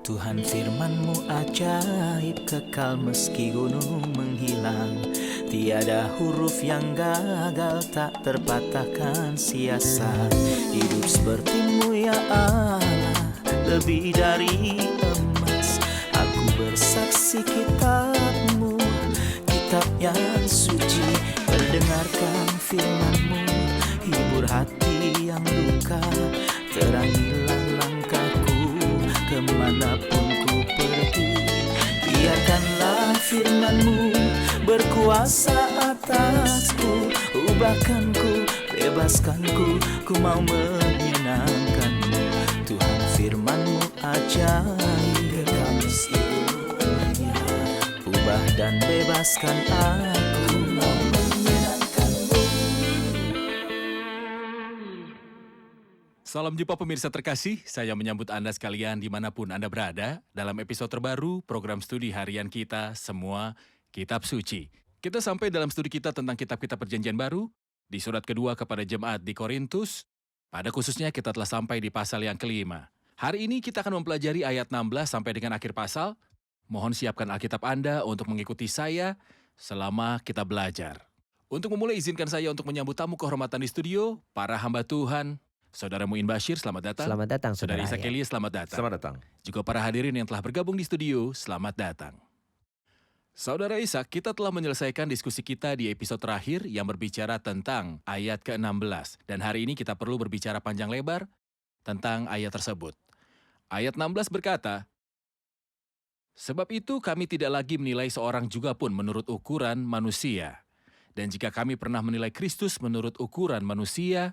Tuhan firman-Mu ajaib, kekal meski gunung menghilang. Tiada huruf yang gagal, tak terpatahkan sia-sia. Hidup seperti-Mu ya Allah, lebih dari emas. Aku bersaksi kitab-Mu, kitab yang suci. Mendengarkan firman-Mu, hibur hati yang luka. Terangilah langkahku kemanapun ku pergi. Biarkanlah firman-Mu berkuasa atasku. Ubahkanku, bebaskanku, ku mau menyenangkan-Mu. Tuhan firman-Mu ajaib, kekal meski dunia. Ubah dan bebaskan aku, mau menyenangkan-Mu. Salam jumpa pemirsa terkasih, saya menyambut Anda sekalian dimanapun Anda berada dalam episode terbaru program studi harian kita semua Kitab Suci. Kita sampai dalam studi kita tentang kitab-kitab perjanjian baru di surat kedua kepada jemaat di Korintus. Pada khususnya kita telah sampai di pasal yang kelima. Hari ini kita akan mempelajari ayat 16 sampai dengan akhir pasal. Mohon siapkan Alkitab Anda untuk mengikuti saya selama kita belajar. Untuk memulai izinkan saya untuk menyambut tamu kehormatan di studio, para hamba Tuhan. Saudara Muin Bashir, selamat datang. Selamat datang, Saudara Saudara Isa Kelly, selamat datang. Selamat datang. Juga para hadirin yang telah bergabung di studio, selamat datang. Saudara Isa, kita telah menyelesaikan diskusi kita di episode terakhir yang berbicara tentang ayat ke-16. Dan hari ini kita perlu berbicara panjang lebar tentang ayat tersebut. Ayat 16 berkata, "Sebab itu kami tidak lagi menilai seorang juga pun menurut ukuran manusia. Dan jika kami pernah menilai Kristus menurut ukuran manusia,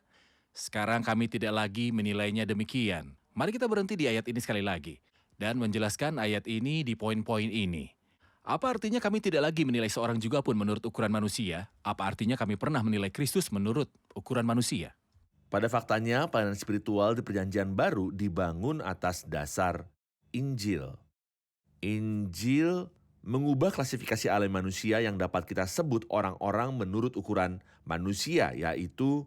sekarang kami tidak lagi menilainya demikian." Mari kita berhenti di ayat ini sekali lagi dan menjelaskan ayat ini di poin-poin ini. Apa artinya kami tidak lagi menilai seorang juga pun menurut ukuran manusia? Apa artinya kami pernah menilai Kristus menurut ukuran manusia? Pada faktanya, pelayanan spiritual di perjanjian baru dibangun atas dasar Injil. Injil mengubah klasifikasi alam manusia yang dapat kita sebut orang-orang menurut ukuran manusia, yaitu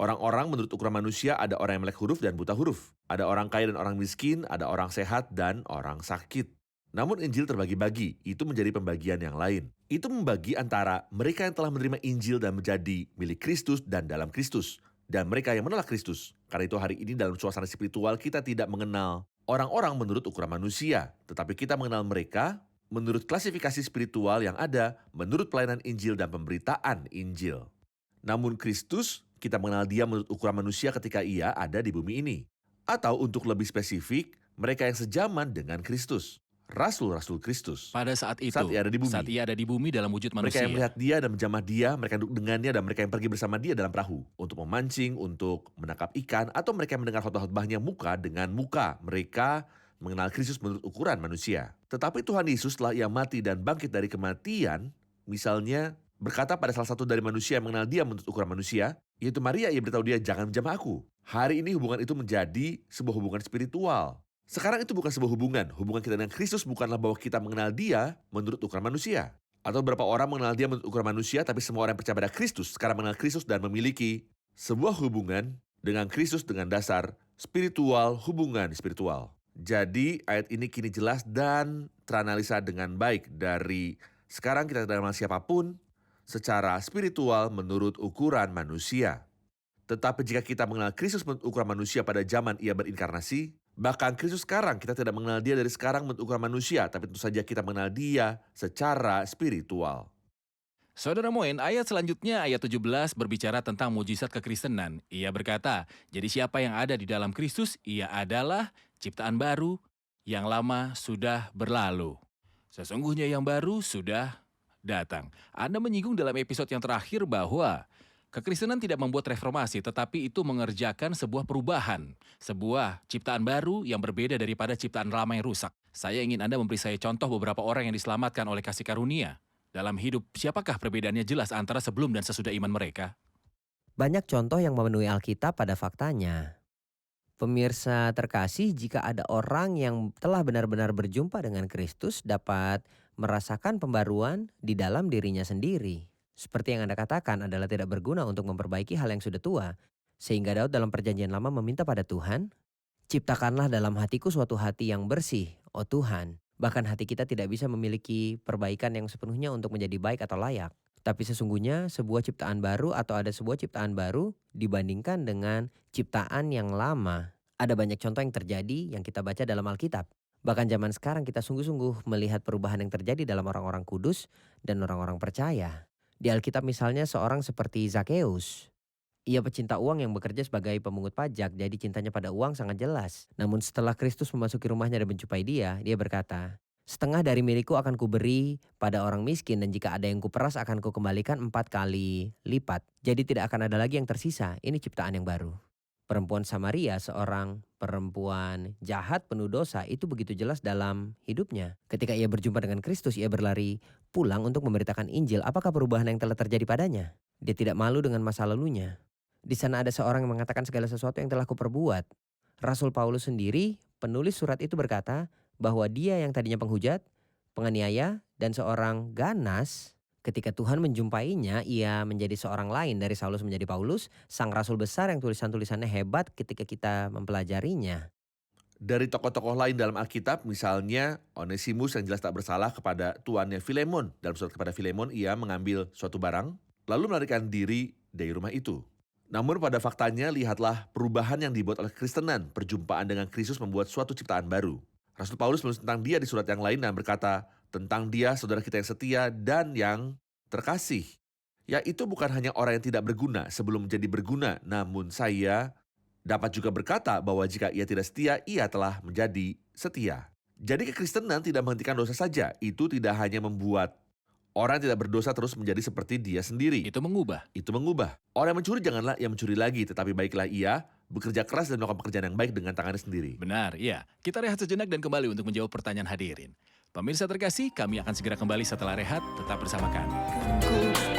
orang-orang menurut ukuran manusia ada orang yang melek huruf dan buta huruf. Ada orang kaya dan orang miskin, ada orang sehat dan orang sakit. Namun Injil terbagi-bagi, itu menjadi pembagian yang lain. Itu membagi antara mereka yang telah menerima Injil dan menjadi milik Kristus dan dalam Kristus. Dan mereka yang menolak Kristus. Karena itu hari ini dalam suasana spiritual kita tidak mengenal orang-orang menurut ukuran manusia. Tetapi kita mengenal mereka menurut klasifikasi spiritual yang ada menurut pelayanan Injil dan pemberitaan Injil. Namun Kristus, kita mengenal dia menurut ukuran manusia ketika ia ada di bumi ini. Atau untuk lebih spesifik, mereka yang sejaman dengan Kristus. Rasul-rasul Kristus. Pada saat itu, Saat ia ada di bumi. dalam wujud Mereka manusia. yang melihat dia dan menjamah dia, mereka yang duduk dengannya dan mereka yang pergi bersama dia dalam perahu. Untuk memancing, untuk menangkap ikan, atau mereka yang mendengar khotbah-khotbahnya muka dengan muka. Mereka mengenal Kristus menurut ukuran manusia. Tetapi Tuhan Yesus setelah ia mati dan bangkit dari kematian, misalnya berkata pada salah satu dari manusia yang mengenal dia menurut ukuran manusia, yaitu Maria, ia beritahu dia, "Jangan menjamah aku." Hari ini hubungan itu menjadi sebuah hubungan spiritual. Sekarang itu bukan sebuah hubungan. Hubungan kita dengan Kristus bukanlah bahwa kita mengenal dia menurut ukuran manusia. Atau beberapa orang mengenal dia menurut ukuran manusia, tapi semua orang yang percaya pada Kristus sekarang mengenal Kristus dan memiliki sebuah hubungan dengan Kristus dengan dasar spiritual, hubungan spiritual. Jadi ayat ini kini jelas dan teranalisa dengan baik dari sekarang kita tidak mengenal siapapun secara spiritual menurut ukuran manusia. Tetapi jika kita mengenal Kristus menurut ukuran manusia pada zaman ia berinkarnasi, bahkan Kristus sekarang kita tidak mengenal dia dari sekarang menurut ukuran manusia, tapi tentu saja kita mengenal dia secara spiritual. Saudara Moen, ayat selanjutnya ayat 17 berbicara tentang mujizat kekristenan. Ia berkata, "Jadi siapa yang ada di dalam Kristus, ia adalah ciptaan baru, yang lama sudah berlalu. Sesungguhnya yang baru sudah datang." Anda menyinggung dalam episode yang terakhir bahwa kekristenan tidak membuat reformasi, tetapi itu mengerjakan sebuah perubahan, sebuah ciptaan baru yang berbeda daripada ciptaan lama yang rusak. Saya ingin Anda memberi saya contoh beberapa orang yang diselamatkan oleh kasih karunia. Dalam hidup, siapakah perbedaannya jelas antara sebelum dan sesudah iman mereka? Banyak contoh yang memenuhi Alkitab pada faktanya. Pemirsa terkasih, jika ada orang yang telah benar-benar berjumpa dengan Kristus dapat merasakan pembaruan di dalam dirinya sendiri. Seperti yang Anda katakan adalah tidak berguna untuk memperbaiki hal yang sudah tua. Sehingga Daud dalam perjanjian lama meminta pada Tuhan, "Ciptakanlah dalam hatiku suatu hati yang bersih, oh Tuhan. Bahkan hati kita tidak bisa memiliki perbaikan yang sepenuhnya untuk menjadi baik atau layak. Tapi sesungguhnya sebuah ciptaan baru atau ada sebuah ciptaan baru dibandingkan dengan ciptaan yang lama. Ada banyak contoh yang terjadi yang kita baca dalam Alkitab. Bahkan zaman sekarang kita sungguh-sungguh melihat perubahan yang terjadi dalam orang-orang kudus dan orang-orang percaya. Di Alkitab misalnya seorang seperti Zakeus. Ia pecinta uang yang bekerja sebagai pemungut pajak, jadi cintanya pada uang sangat jelas. Namun setelah Kristus memasuki rumahnya dan menjumpai dia berkata, "Setengah dari milikku akan kuberi pada orang miskin dan jika ada yang kuperas akan kukembalikan 4 kali lipat. Jadi tidak akan ada lagi yang tersisa." Ini ciptaan yang baru. Perempuan Samaria, seorang perempuan jahat penuh dosa, itu begitu jelas dalam hidupnya. Ketika ia berjumpa dengan Kristus, ia berlari pulang untuk memberitakan Injil. Apakah perubahan yang telah terjadi padanya? Dia tidak malu dengan masa lalunya. Di sana ada seorang yang mengatakan segala sesuatu yang telah kuperbuat. Rasul Paulus sendiri, penulis surat itu berkata bahwa dia yang tadinya penghujat, penganiaya, dan seorang ganas, ketika Tuhan menjumpainya, ia menjadi seorang lain. Dari Saulus menjadi Paulus, sang rasul besar yang tulisan-tulisannya hebat ketika kita mempelajarinya. Dari tokoh-tokoh lain dalam Alkitab, misalnya Onesimus yang jelas tak bersalah kepada tuannya Filemon. Dalam surat kepada Filemon, ia mengambil suatu barang, lalu melarikan diri dari rumah itu. Namun pada faktanya, lihatlah perubahan yang dibuat oleh Kristenan. Perjumpaan dengan Kristus membuat suatu ciptaan baru. Rasul Paulus menulis tentang dia di surat yang lain dan berkata, tentang dia saudara kita yang setia dan yang terkasih. Yaitu bukan hanya orang yang tidak berguna sebelum menjadi berguna, namun saya dapat juga berkata bahwa jika ia tidak setia, ia telah menjadi setia. Jadi kekristenan tidak menghentikan dosa saja. Itu tidak hanya membuat orang yang tidak berdosa terus menjadi seperti dia sendiri. Itu mengubah. Orang yang mencuri janganlah ia mencuri lagi, tetapi baiklah ia bekerja keras dan melakukan pekerjaan yang baik dengan tangannya sendiri. Benar, iya. Kita rehat sejenak dan kembali untuk menjawab pertanyaan hadirin. Pemirsa terkasih, kami akan segera kembali setelah rehat. Tetap bersama kami.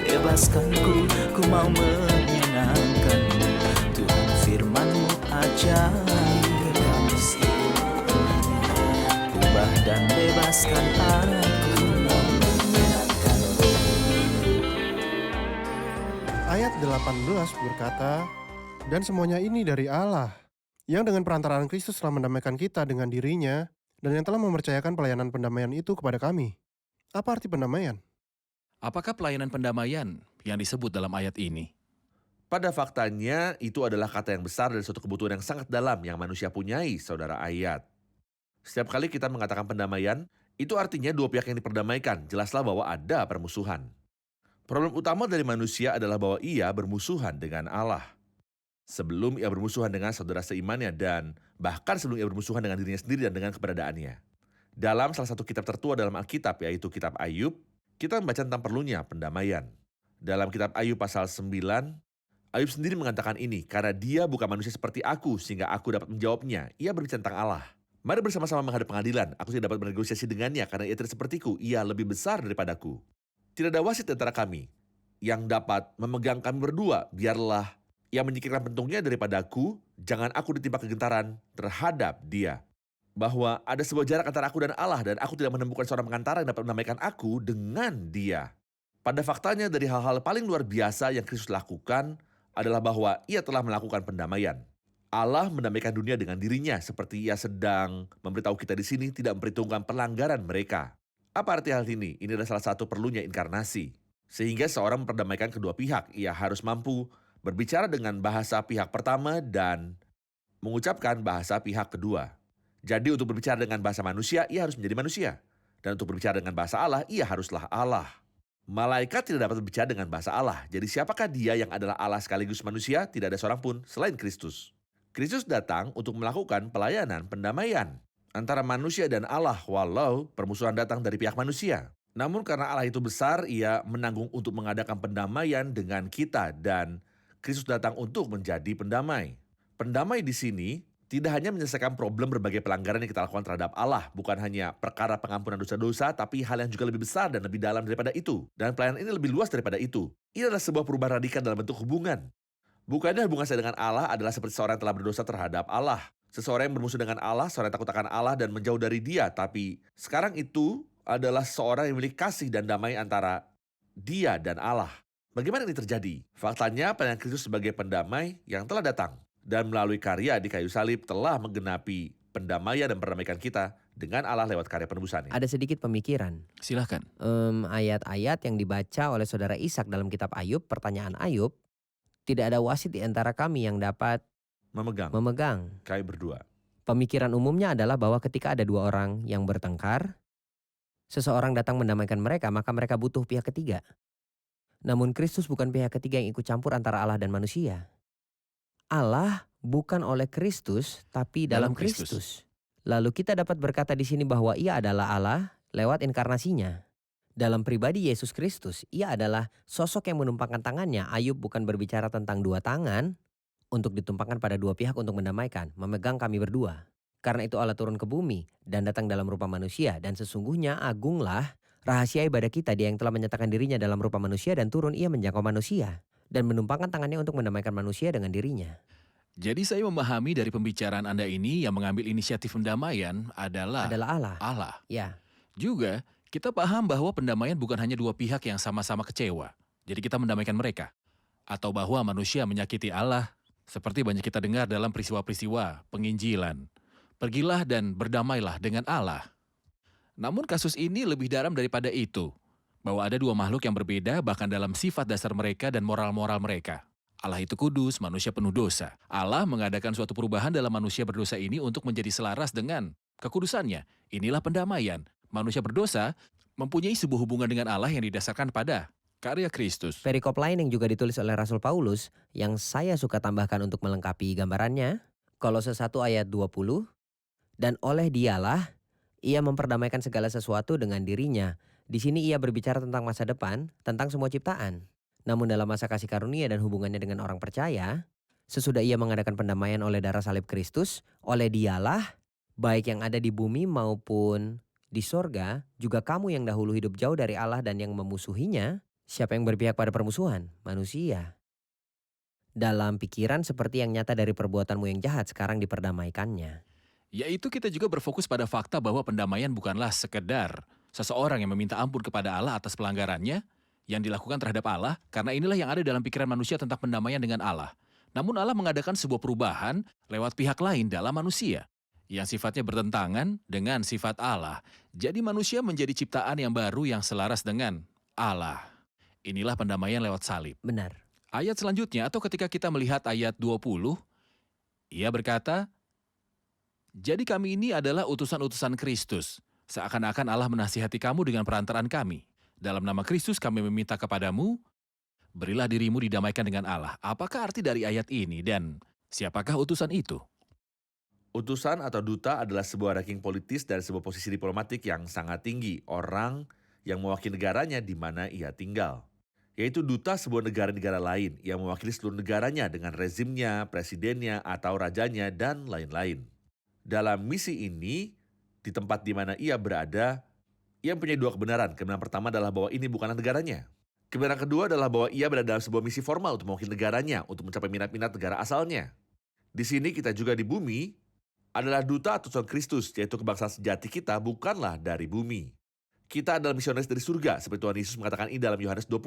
Bebaskanku, ku mau menyenangkanmu. Tuhan firman-Mu ajaib kekal meskipun ubah dan bebaskan aku mau menyenangkanmu. Ayat 18 berkata, "Dan semuanya ini dari Allah, yang dengan perantaraan Kristus telah mendamaikan kita dengan dirinya, dan yang telah mempercayakan pelayanan pendamaian itu kepada kami." Apa arti pendamaian? Apakah pelayanan pendamaian yang disebut dalam ayat ini? Pada faktanya, itu adalah kata yang besar dan suatu kebutuhan yang sangat dalam yang manusia punyai, saudara ayat. Setiap kali kita mengatakan pendamaian, itu artinya dua pihak yang diperdamaikan. Jelaslah bahwa ada permusuhan. Problem utama dari manusia adalah bahwa ia bermusuhan dengan Allah. Sebelum ia bermusuhan dengan saudara seimannya dan bahkan sebelum ia bermusuhan dengan dirinya sendiri dan dengan keberadaannya. Dalam salah satu kitab tertua dalam Alkitab, yaitu kitab Ayub, kita membaca tentang perlunya pendamaian. Dalam kitab Ayub pasal 9, Ayub sendiri mengatakan ini, karena dia bukan manusia seperti aku sehingga aku dapat menjawabnya. Ia berbicara tentang Allah. Mari bersama-sama menghadap pengadilan. Aku tidak dapat bernegosiasi dengannya karena ia tidak sepertiku. Ia lebih besar daripadaku. Tidak ada wasit antara kami yang dapat memegang kami berdua. Biarlah ia menyingkirkan pentungnya daripadaku, jangan aku ditimpa kegentaran terhadap dia. Bahwa ada sebuah jarak antara aku dan Allah, dan aku tidak menemukan seorang pengantara yang dapat mendamaikan aku dengan dia. Pada faktanya dari hal-hal paling luar biasa yang Kristus lakukan adalah bahwa ia telah melakukan pendamaian. Allah mendamaikan dunia dengan dirinya, seperti ia sedang memberitahu kita di sini tidak memperhitungkan pelanggaran mereka. Apa arti hal ini? Ini adalah salah satu perlunya inkarnasi. Sehingga seorang memperdamaikan kedua pihak, ia harus mampu berbicara dengan bahasa pihak pertama dan mengucapkan bahasa pihak kedua. Jadi untuk berbicara dengan bahasa manusia, ia harus menjadi manusia. Dan untuk berbicara dengan bahasa Allah, ia haruslah Allah. Malaikat tidak dapat berbicara dengan bahasa Allah. Jadi siapakah dia yang adalah Allah sekaligus manusia? Tidak ada seorang pun selain Kristus. Kristus datang untuk melakukan pelayanan pendamaian antara manusia dan Allah, walau permusuhan datang dari pihak manusia. Namun karena Allah itu besar, ia menanggung untuk mengadakan pendamaian dengan kita dan Kristus datang untuk menjadi pendamai. Pendamai di sini tidak hanya menyelesaikan problem berbagai pelanggaran yang kita lakukan terhadap Allah, bukan hanya perkara pengampunan dosa-dosa, tapi hal yang juga lebih besar dan lebih dalam daripada itu. Dan pelayanan ini lebih luas daripada itu. Ini adalah sebuah perubahan radikal dalam bentuk hubungan. Bukannya hubungan saya dengan Allah adalah seperti seorang yang telah berdosa terhadap Allah. Seseorang yang bermusuh dengan Allah, seorang yang takut akan Allah dan menjauh dari dia. Tapi sekarang itu adalah seorang yang memiliki kasih dan damai antara dia dan Allah. Bagaimana ini terjadi? Faktanya pelayanan Kristus sebagai pendamai yang telah datang dan melalui karya di kayu salib telah menggenapi pendamaian dan perdamaikan kita dengan Allah lewat karya penebusannya. Ada sedikit pemikiran. Silahkan. Ayat-ayat yang dibaca oleh saudara Ishak dalam kitab Ayub, pertanyaan Ayub, tidak ada wasit di antara kami yang dapat memegang. Kami berdua. Pemikiran umumnya adalah bahwa ketika ada dua orang yang bertengkar, seseorang datang mendamaikan mereka, maka mereka butuh pihak ketiga. Namun Kristus bukan pihak ketiga yang ikut campur antara Allah dan manusia. Allah bukan oleh Kristus, tapi dalam Kristus. Lalu kita dapat berkata di sini bahwa Ia adalah Allah lewat inkarnasinya. Dalam pribadi Yesus Kristus, Ia adalah sosok yang menumpangkan tangannya. Ayub bukan berbicara tentang dua tangan untuk ditumpangkan pada dua pihak untuk mendamaikan, memegang kami berdua. Karena itu Allah turun ke bumi dan datang dalam rupa manusia, dan sesungguhnya agunglah rahasia ibadah kita, Dia yang telah menyatakan dirinya dalam rupa manusia dan turun Ia menjangkau manusia dan menumpangkan tangannya untuk mendamaikan manusia dengan dirinya. Jadi saya memahami dari pembicaraan Anda ini yang mengambil inisiatif pendamaian adalah Allah. Allah. Ya, Juga, kita paham bahwa pendamaian bukan hanya dua pihak yang sama-sama kecewa. Jadi kita mendamaikan mereka. Atau bahwa manusia menyakiti Allah, seperti banyak kita dengar dalam peristiwa-peristiwa penginjilan. Pergilah dan berdamailah dengan Allah. Namun kasus ini lebih dalam daripada itu. Bahwa ada dua makhluk yang berbeda bahkan dalam sifat dasar mereka dan moral-moral mereka. Allah itu kudus, manusia penuh dosa. Allah mengadakan suatu perubahan dalam manusia berdosa ini untuk menjadi selaras dengan kekudusannya. Inilah pendamaian. Manusia berdosa mempunyai sebuah hubungan dengan Allah yang didasarkan pada karya Kristus. perikop lain yang juga ditulis oleh Rasul Paulus yang saya suka tambahkan untuk melengkapi gambarannya, Kolose 1 ayat 20, dan oleh Dialah Ia memperdamaikan segala sesuatu dengan dirinya. Di sini Ia berbicara tentang masa depan, tentang semua ciptaan. Namun dalam masa kasih karunia dan hubungannya dengan orang percaya, sesudah Ia mengadakan pendamaian oleh darah salib Kristus, oleh Dialah, baik yang ada di bumi maupun di sorga, juga kamu yang dahulu hidup jauh dari Allah dan yang memusuhinya, siapa yang berpihak pada permusuhan? Manusia. Dalam pikiran seperti yang nyata dari perbuatanmu yang jahat sekarang diperdamaikannya. Yaitu kita juga berfokus pada fakta bahwa pendamaian bukanlah sekedar seseorang yang meminta ampun kepada Allah atas pelanggarannya yang dilakukan terhadap Allah, karena inilah yang ada dalam pikiran manusia tentang pendamaian dengan Allah. Namun Allah mengadakan sebuah perubahan lewat pihak lain dalam manusia, yang sifatnya bertentangan dengan sifat Allah. Jadi manusia menjadi ciptaan yang baru yang selaras dengan Allah. Inilah pendamaian lewat salib. Benar. Ayat selanjutnya, atau ketika kita melihat ayat 20, Ia berkata, jadi kami ini adalah utusan-utusan Kristus. Seakan-akan Allah menasihati kamu dengan perantaraan kami. Dalam nama Kristus kami meminta kepadamu, berilah dirimu didamaikan dengan Allah. Apakah arti dari ayat ini dan siapakah utusan itu? Utusan atau duta adalah sebuah ranking politis dan sebuah posisi diplomatik yang sangat tinggi. Orang yang mewakili negaranya di mana ia tinggal. Yaitu duta sebuah negara-negara lain yang mewakili seluruh negaranya dengan rezimnya, presidennya, atau rajanya, dan lain-lain. Dalam misi ini, di tempat di mana ia berada, ia mempunyai dua kebenaran. Kebenaran pertama adalah bahwa ini bukanlah negaranya. Kebenaran kedua adalah bahwa ia berada dalam sebuah misi formal untuk mewakili negaranya, untuk mencapai minat-minat negara asalnya. Di sini kita juga di bumi adalah duta utusan Kristus, yaitu kebangsaan sejati kita bukanlah dari bumi. Kita adalah misionaris dari surga, seperti Tuhan Yesus mengatakan ini dalam Yohanes 20.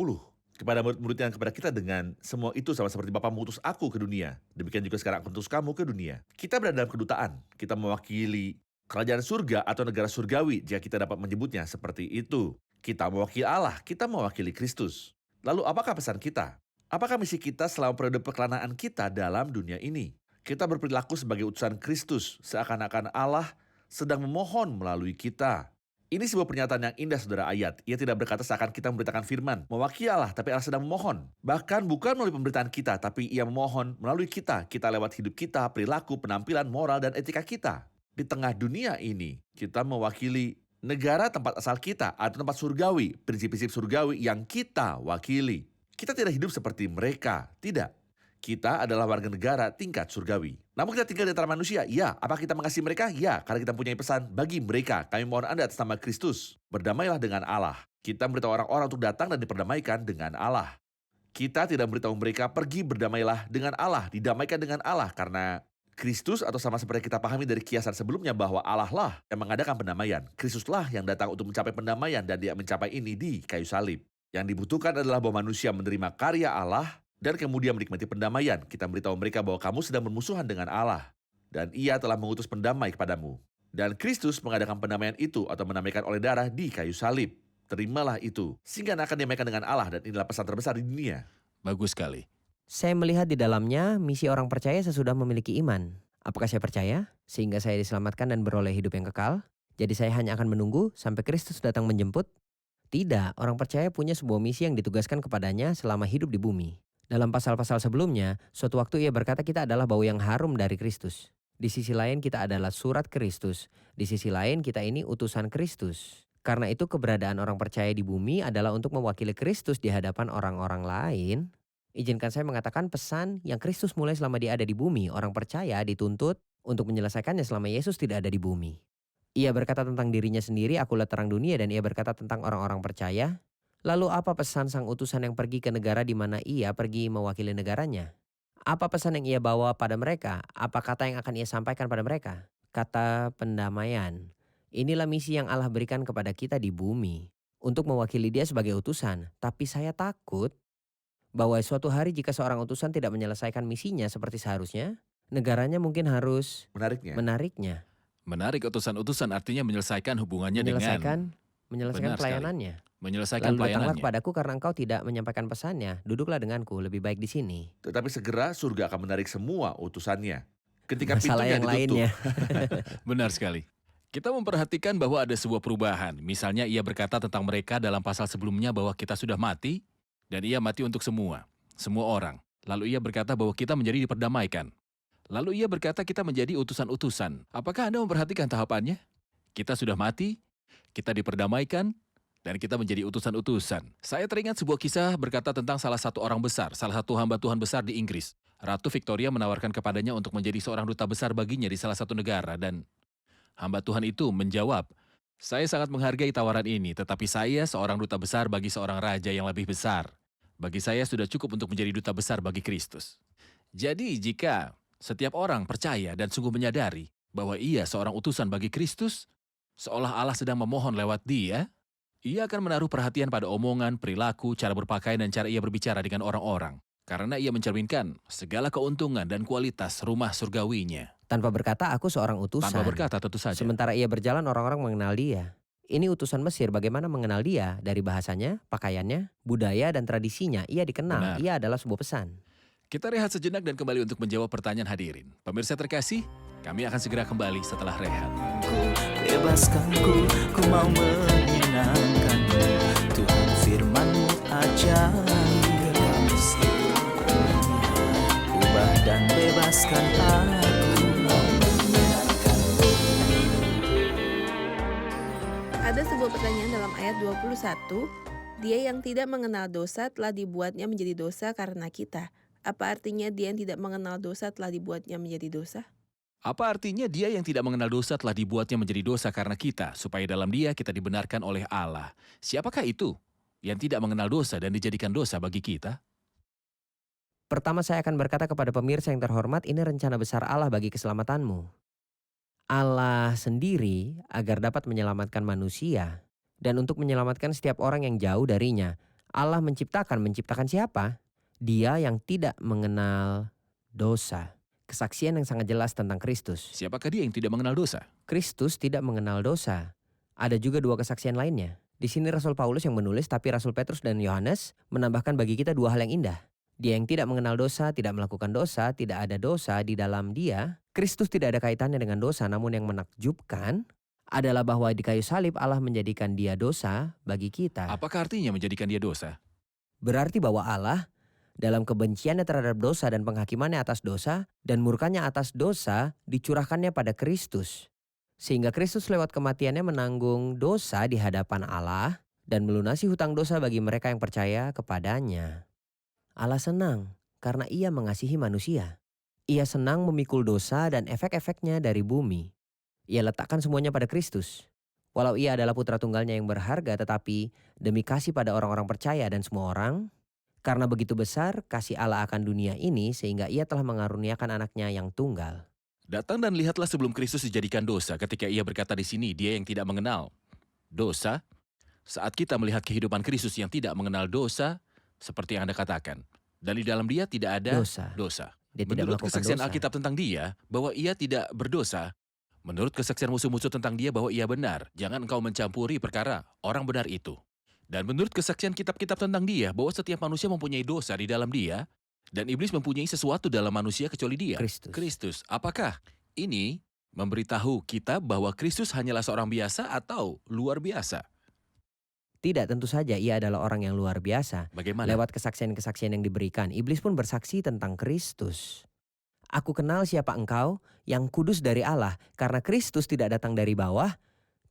Kepada murid-murid yang kepada kita dengan semua itu sama seperti Bapa mengutus aku ke dunia. Demikian juga sekarang aku utus kamu ke dunia. Kita berada dalam kedutaan. Kita mewakili kerajaan surga atau negara surgawi jika kita dapat menyebutnya seperti itu. Kita mewakili Allah, kita mewakili Kristus. Lalu apakah pesan kita? Apakah misi kita selama periode perkelanaan kita dalam dunia ini? Kita berperilaku sebagai utusan Kristus, seakan-akan Allah sedang memohon melalui kita. Ini sebuah pernyataan yang indah, saudara ayat. Ia tidak berkata seakan kita memberitakan firman, mewakili Allah, tapi Allah sedang memohon. Bahkan bukan melalui pemberitaan kita, tapi ia memohon melalui kita. Kita lewat hidup kita, perilaku, penampilan, moral, dan etika kita. Di tengah dunia ini, kita mewakili negara tempat asal kita, atau tempat surgawi, prinsip-prinsip surgawi yang kita wakili. Kita tidak hidup seperti mereka, tidak. Kita adalah warga negara tingkat surgawi. Namun kita tinggal di antara manusia, ya. Apa kita mengasihi mereka? Ya, karena kita punya pesan bagi mereka. Kami mohon Anda atas nama Kristus, berdamailah dengan Allah. Kita memberitahu orang-orang untuk datang dan diperdamaikan dengan Allah. Kita tidak memberitahu mereka pergi berdamailah dengan Allah, didamaikan dengan Allah, karena Kristus atau sama seperti kita pahami dari kiasan sebelumnya bahwa Allah lah yang mengadakan pendamaian. Kristuslah yang datang untuk mencapai pendamaian dan Dia mencapai ini di kayu salib. Yang dibutuhkan adalah bahwa manusia menerima karya Allah dan kemudian menikmati pendamaian. Kita memberitahu mereka bahwa kamu sedang bermusuhan dengan Allah dan Ia telah mengutus pendamai kepadamu. Dan Kristus mengadakan pendamaian itu atau mendamaikan oleh darah di kayu salib. Terimalah itu, sehingga Anda akan damaikan dengan Allah, dan inilah pesan terbesar di dunia. Bagus sekali. Saya melihat di dalamnya misi orang percaya sesudah memiliki iman. Apakah saya percaya sehingga saya diselamatkan dan beroleh hidup yang kekal? Jadi saya hanya akan menunggu sampai Kristus datang menjemput? Tidak, orang percaya punya sebuah misi yang ditugaskan kepadanya selama hidup di bumi. Dalam pasal-pasal sebelumnya, suatu waktu ia berkata kita adalah bau yang harum dari Kristus. Di sisi lain kita adalah surat Kristus. Di sisi lain kita ini utusan Kristus. Karena itu keberadaan orang percaya di bumi adalah untuk mewakili Kristus di hadapan orang-orang lain. Izinkan saya mengatakan pesan yang Kristus mulai selama dia ada di bumi. Orang percaya dituntut untuk menyelesaikannya selama Yesus tidak ada di bumi. Ia berkata tentang dirinya sendiri, akulah terang dunia, dan ia berkata tentang orang-orang percaya. Lalu apa pesan sang utusan yang pergi ke negara di mana ia pergi mewakili negaranya? Apa pesan yang ia bawa pada mereka? Apa kata yang akan ia sampaikan pada mereka? Kata pendamaian. Inilah misi yang Allah berikan kepada kita di bumi. Untuk mewakili dia sebagai utusan. Tapi saya takut bahwa suatu hari jika seorang utusan tidak menyelesaikan misinya seperti seharusnya, negaranya mungkin harus menariknya. Menarik utusan-utusan artinya menyelesaikan hubungannya Menyelesaikan Benar sekali. pelayanannya. menyelesaikan Lalu datanglah pelayanannya. kepadaku karena engkau tidak menyampaikan pesannya. Duduklah denganku, lebih baik di sini. Tetapi segera surga akan menarik semua utusannya. Ketika Masalah pintunya yang ditutup, lainnya. Benar sekali. Kita memperhatikan bahwa ada sebuah perubahan. Misalnya ia berkata tentang mereka dalam pasal sebelumnya bahwa kita sudah mati dan ia mati untuk semua orang. Lalu ia berkata bahwa kita menjadi diperdamaikan. Lalu ia berkata kita menjadi utusan-utusan. Apakah Anda memperhatikan tahapannya? Kita sudah mati, kita diperdamaikan, dan kita menjadi utusan-utusan. Saya teringat sebuah kisah berkata tentang salah satu orang besar, salah satu hamba Tuhan besar di Inggris. Ratu Victoria menawarkan kepadanya untuk menjadi seorang duta besar baginya di salah satu negara dan hamba Tuhan itu menjawab, "Saya sangat menghargai tawaran ini, tetapi saya seorang duta besar bagi seorang raja yang lebih besar. Bagi saya sudah cukup untuk menjadi duta besar bagi Kristus." Jadi jika setiap orang percaya dan sungguh menyadari bahwa ia seorang utusan bagi Kristus, seolah Allah sedang memohon lewat dia, ia akan menaruh perhatian pada omongan, perilaku, cara berpakaian, dan cara ia berbicara dengan orang-orang. Karena ia mencerminkan segala keuntungan dan kualitas rumah surgawinya. Tanpa berkata aku seorang utusan. Tanpa berkata tentu saja. Sementara ia berjalan orang-orang mengenal dia. Ini utusan Mesir bagaimana mengenal dia? Dari bahasanya, pakaiannya, budaya dan tradisinya. Ia dikenal, Benar. ia adalah sebuah pesan. Kita rehat sejenak dan kembali untuk menjawab pertanyaan hadirin. Pemirsa terkasih, kami akan segera kembali setelah rehat. Bebaskanku, ku mau menyenangkanmu. Tuhan firman-Mu ajaib. Ubah dan bebaskan aku. Ada sebuah pertanyaan dalam ayat 21. Dia yang tidak mengenal dosa telah dibuatnya menjadi dosa karena kita. Apa artinya dia yang tidak mengenal dosa telah dibuatnya menjadi dosa? Apa artinya dia yang tidak mengenal dosa telah dibuatnya menjadi dosa karena kita, supaya dalam dia kita dibenarkan oleh Allah. Siapakah itu yang tidak mengenal dosa dan dijadikan dosa bagi kita? Pertama saya akan berkata kepada pemirsa yang terhormat, ini rencana besar Allah bagi keselamatanmu. Allah sendiri agar dapat menyelamatkan manusia dan untuk menyelamatkan setiap orang yang jauh darinya. Allah menciptakan siapa? Dia yang tidak mengenal dosa. Kesaksian yang sangat jelas tentang Kristus. Siapakah dia yang tidak mengenal dosa? Kristus tidak mengenal dosa. Ada juga dua kesaksian lainnya. Di sini Rasul Paulus yang menulis, tapi Rasul Petrus dan Yohanes menambahkan bagi kita dua hal yang indah. Dia yang tidak mengenal dosa, tidak melakukan dosa, tidak ada dosa di dalam dia. Kristus tidak ada kaitannya dengan dosa, namun yang menakjubkan adalah bahwa di kayu salib Allah menjadikan dia dosa bagi kita. Apakah artinya menjadikan dia dosa? Berarti bahwa Allah dalam kebenciannya terhadap dosa dan penghakimannya atas dosa dan murkanya atas dosa dicurahkannya pada Kristus. Sehingga Kristus lewat kematiannya menanggung dosa di hadapan Allah dan melunasi hutang dosa bagi mereka yang percaya kepadanya. Allah senang karena ia mengasihi manusia. Ia senang memikul dosa dan efek-efeknya dari bumi. Ia letakkan semuanya pada Kristus. Walau ia adalah putra tunggalnya yang berharga, tetapi demi kasih pada orang-orang percaya dan semua orang, karena begitu besar kasih Allah akan dunia ini sehingga ia telah mengaruniakan anaknya yang tunggal. Datang dan lihatlah sebelum Kristus dijadikan dosa ketika ia berkata di sini, dia yang tidak mengenal dosa. Saat kita melihat kehidupan Kristus yang tidak mengenal dosa, seperti yang Anda katakan, dan di dalam dia tidak ada dosa. Dia tidak Menurut melakukan kesaksian dosa. Alkitab tentang dia, bahwa ia tidak berdosa, Menurut kesaksian musuh-musuh tentang dia bahwa ia benar, jangan engkau mencampuri perkara orang benar itu. Dan menurut kesaksian kitab-kitab tentang dia bahwa setiap manusia mempunyai dosa di dalam dia, dan iblis mempunyai sesuatu dalam manusia kecuali dia. Kristus. Apakah ini memberitahu kita bahwa Kristus hanyalah seorang biasa atau luar biasa? Tidak, tentu saja ia adalah orang yang luar biasa. Bagaimana? Lewat kesaksian-kesaksian yang diberikan, iblis pun bersaksi tentang Kristus. Aku kenal siapa engkau yang kudus dari Allah, karena Kristus tidak datang dari bawah,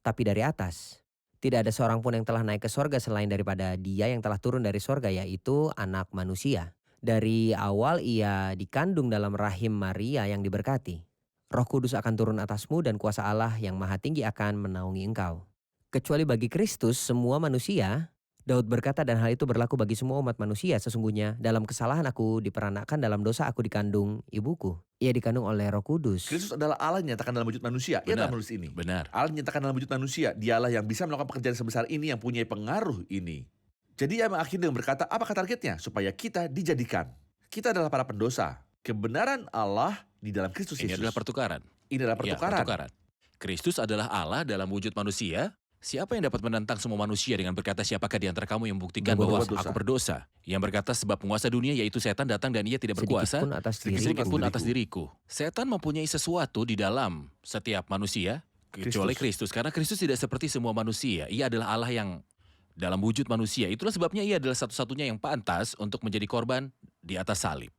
tapi dari atas. Tidak ada seorang pun yang telah naik ke sorga selain daripada dia yang telah turun dari sorga, yaitu anak manusia. Dari awal ia dikandung dalam rahim Maria yang diberkati. Roh Kudus akan turun atasmu dan kuasa Allah yang maha tinggi akan menaungi engkau. Kecuali bagi Kristus semua manusia, Daud berkata, dan hal itu berlaku bagi semua umat manusia. Sesungguhnya dalam kesalahan aku diperanakkan, dalam dosa aku dikandung ibuku. Ia dikandung oleh Roh Kudus. Kristus adalah Allah yang nyatakan dalam wujud manusia. Ia telah menulis ini. Benar. Allah nyatakan dalam wujud manusia. Dialah yang bisa melakukan pekerjaan sebesar ini, yang punya pengaruh ini. Jadi ia mengakhiri dengan berkata, apakah targetnya? Supaya kita dijadikan. Kita adalah para pendosa. Kebenaran Allah di dalam Kristus Yesus. Ini adalah pertukaran. Ini adalah Ya, pertukaran. Kristus adalah Allah dalam wujud manusia. Siapa yang dapat menentang semua manusia dengan berkata, siapakah di antara kamu yang membuktikan bahwa Berbuat dosa. aku berdosa? Yang berkata, sebab penguasa dunia yaitu setan datang dan ia tidak berkuasa sedikit pun atas diriku. Setan mempunyai sesuatu di dalam setiap manusia, kecuali Kristus. Karena Kristus tidak seperti semua manusia. Ia adalah Allah yang dalam wujud manusia. Itulah sebabnya ia adalah satu-satunya yang pantas untuk menjadi korban di atas salib.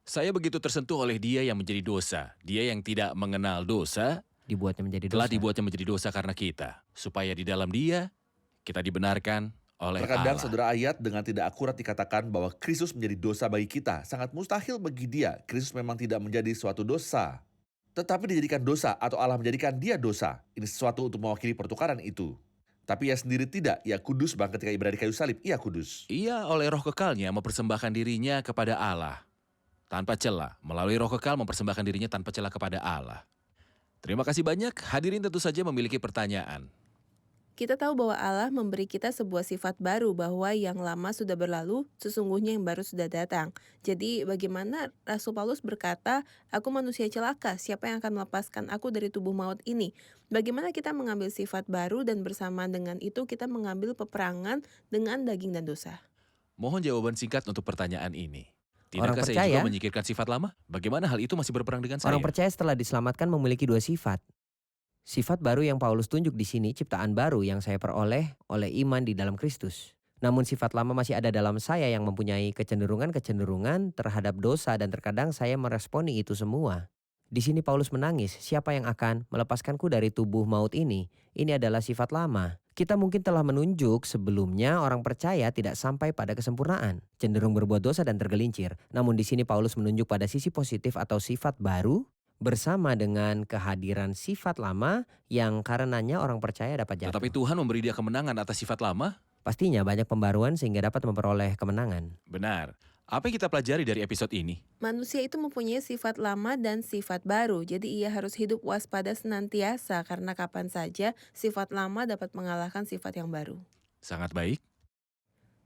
Saya begitu tersentuh oleh dia yang menjadi dosa. Dia yang tidak mengenal dosa, Dibuatnya menjadi telah dosa. dibuatnya menjadi dosa karena kita. Supaya di dalam dia, kita dibenarkan oleh Terkadang Allah. saudara, ayat dengan tidak akurat dikatakan bahwa Kristus menjadi dosa bagi kita. Sangat mustahil bagi dia. Kristus memang tidak menjadi suatu dosa. Tetapi dijadikan dosa atau Allah menjadikan dia dosa. Ini sesuatu untuk mewakili pertukaran itu. Tapi ia sendiri tidak. Ia kudus bahkan ketika ia berada di kayu salib. Ia kudus. Ia oleh roh kekalnya mempersembahkan dirinya kepada Allah. Tanpa celah. Melalui roh kekal mempersembahkan dirinya tanpa celah kepada Allah. Terima kasih banyak. Hadirin tentu saja memiliki pertanyaan. Kita tahu bahwa Allah memberi kita sebuah sifat baru, bahwa yang lama sudah berlalu, sesungguhnya yang baru sudah datang. Jadi bagaimana Rasul Paulus berkata, aku manusia celaka, siapa yang akan melepaskan aku dari tubuh maut ini? Bagaimana kita mengambil sifat baru dan bersamaan dengan itu kita mengambil peperangan dengan daging dan dosa? Mohon jawaban singkat untuk pertanyaan ini. Orang Tidakkah saya percaya- juga menyingkirkan sifat lama? Bagaimana hal itu masih berperang dengan saya? Orang percaya setelah diselamatkan memiliki dua sifat. Sifat baru yang Paulus tunjuk di sini, ciptaan baru yang saya peroleh oleh iman di dalam Kristus. Namun sifat lama masih ada dalam saya yang mempunyai kecenderungan-kecenderungan terhadap dosa dan terkadang saya meresponi itu semua. Di sini Paulus menangis, siapa yang akan melepaskanku dari tubuh maut ini? Ini adalah sifat lama. Kita mungkin telah menunjuk sebelumnya orang percaya tidak sampai pada kesempurnaan, cenderung berbuat dosa dan tergelincir. Namun di sini Paulus menunjuk pada sisi positif atau sifat baru bersama dengan kehadiran sifat lama yang karenanya orang percaya dapat jatuh. Tetapi Tuhan memberi dia kemenangan atas sifat lama? Pastinya banyak pembaruan sehingga dapat memperoleh kemenangan. Benar. Apa yang kita pelajari dari episode ini? Manusia itu mempunyai sifat lama dan sifat baru, jadi ia harus hidup waspada senantiasa karena kapan saja sifat lama dapat mengalahkan sifat yang baru. Sangat baik.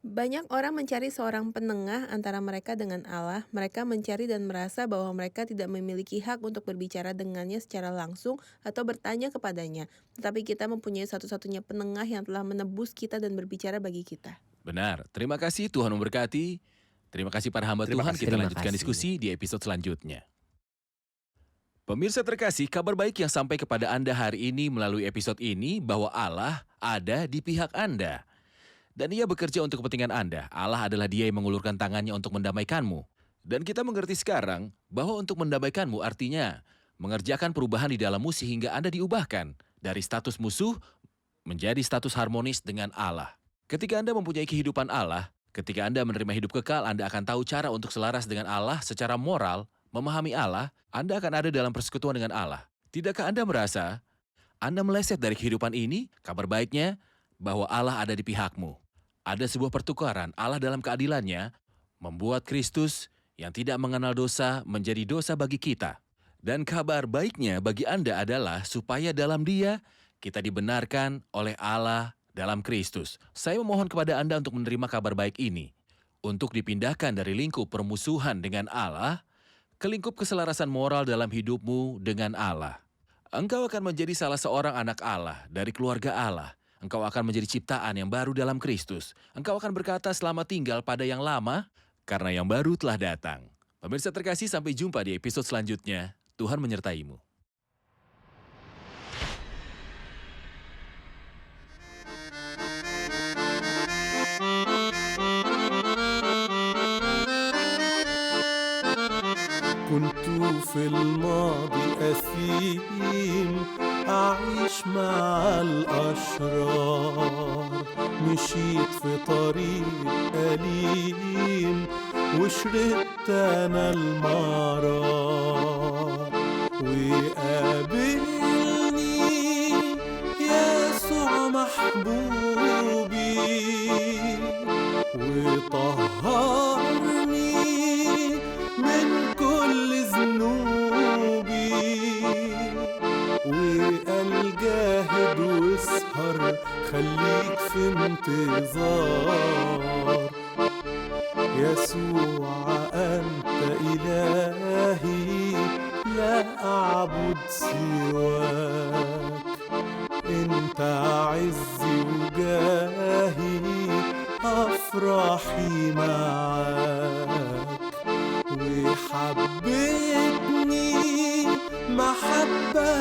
Banyak orang mencari seorang penengah antara mereka dengan Allah. Mereka mencari dan merasa bahwa mereka tidak memiliki hak untuk berbicara dengannya secara langsung atau bertanya kepadanya. Tetapi kita mempunyai satu-satunya penengah yang telah menebus kita dan berbicara bagi kita. Benar. Terima kasih, Tuhan memberkati. Terima kasih para hamba Terima Tuhan. kasih. Kita Terima lanjutkan kasih. diskusi di episode selanjutnya. Pemirsa terkasih, kabar baik yang sampai kepada Anda hari ini melalui episode ini bahwa Allah ada di pihak Anda. Dan ia bekerja untuk kepentingan Anda. Allah adalah dia yang mengulurkan tangannya untuk mendamaikanmu. Dan kita mengerti sekarang bahwa untuk mendamaikanmu artinya mengerjakan perubahan di dalammu sehingga Anda diubahkan dari status musuh menjadi status harmonis dengan Allah. Ketika Anda mempunyai kehidupan Allah, ketika Anda menerima hidup kekal, Anda akan tahu cara untuk selaras dengan Allah secara moral, memahami Allah, Anda akan ada dalam persekutuan dengan Allah. Tidakkah Anda merasa Anda meleset dari kehidupan ini? Kabar baiknya bahwa Allah ada di pihakmu. Ada sebuah pertukaran Allah dalam keadilannya membuat Kristus yang tidak mengenal dosa menjadi dosa bagi kita. Dan kabar baiknya bagi Anda adalah supaya dalam Dia kita dibenarkan oleh Allah dalam Kristus. Saya memohon kepada Anda untuk menerima kabar baik ini, untuk dipindahkan dari lingkup permusuhan dengan Allah ke lingkup keselarasan moral dalam hidupmu dengan Allah. Engkau akan menjadi salah seorang anak Allah dari keluarga Allah. Engkau akan menjadi ciptaan yang baru dalam Kristus. Engkau akan berkata selama tinggal pada yang lama, karena yang baru telah datang. Pemirsa terkasih, sampai jumpa di episode selanjutnya. Tuhan menyertaimu. كنت في الماضي أثيم أعيش مع الأشرار مشيت في طريق أليم وشربت أنا المرار وقابلني يسوع محبوبي وطهرني من كل ذنوبي وقال جاهد واسهر خليك في انتظار يسوع أنت إلهي لا أعبد سواك أنت عزي وجاهي أفراحي معاك وحبيتني محبة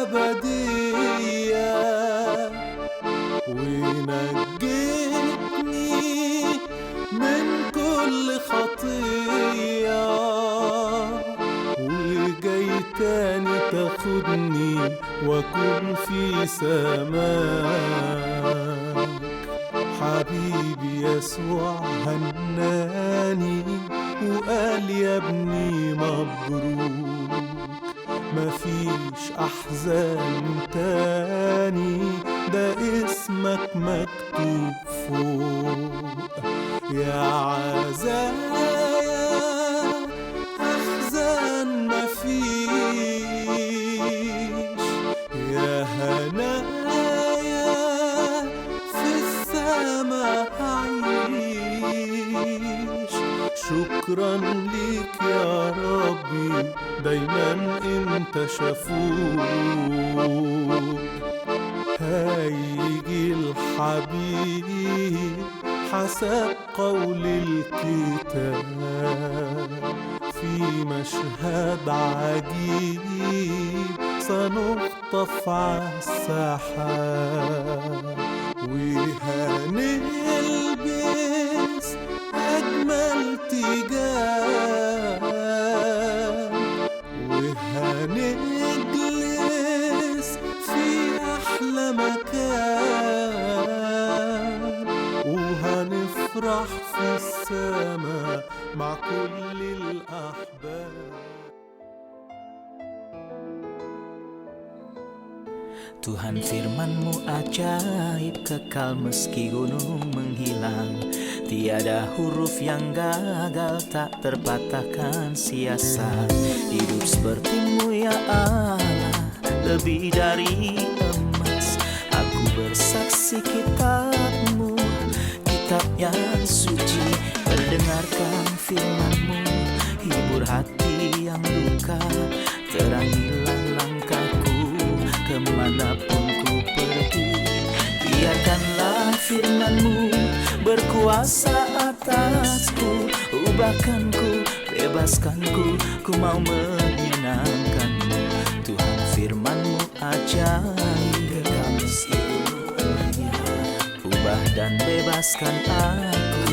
أبدية ونجيتني من كل خطية وجاي تاني تاخدني واكون في سماك حبيبي يسوع هناني وقال يا ابني مبروك مفيش أحزان تاني ده اسمك مكتوب فوق يا عزايا أحزان مفيش يا هنايا في السما هعيش شكرا ليك يا ربي دايما انت شفوق هيجي الحبيب حسب قول الكتاب في مشهد عجيب سنخطف عالسحاب وهنلبس أجمل تيجان وهنجلس في أحلى مكان وهنفرح في السماء مع كل الأحباب Tuhan firman-Mu ajaib kekal meski gunung menghilang. Tiada huruf yang gagal tak terpatahkan siasat. Hidup seperti-Mu ya Allah, lebih dari emas. Aku bersaksi kitab-Mu, kitab yang suci. Mendengarkan firman-Mu, hibur hati yang luka. Terangilah langkahku kemanapun ku pergi. Biarkanlah firman-Mu berkuasa atasku. Ubahkanku, bebaskanku, ku mau menyenangkan-Mu. Tuhan firman-Mu ajaib, ubah dan bebaskan aku.